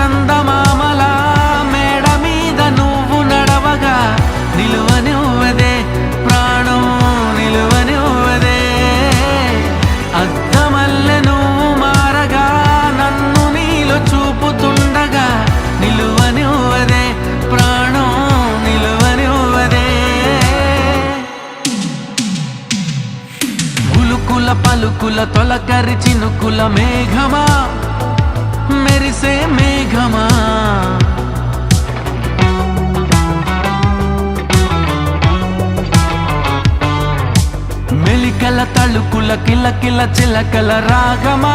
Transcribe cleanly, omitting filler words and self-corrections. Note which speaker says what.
Speaker 1: చందమామలా మేడ మీద నువ్వు నడవగా నిలువనివ్వదే ప్రాణం నిలువనివ్వదే. అద్దమల్లె నువ్వు మారగా నన్ను నీలో చూపుతుండగా నిలువనివ్వదే ప్రాణం నిలువనివ్వదే. ఉలుకుల పలుకుల తొలకరి చినుకుల మేఘమా మెరిసే మేఘమా మెలికల తళుకుల కిలకిల చిలకల రాగమా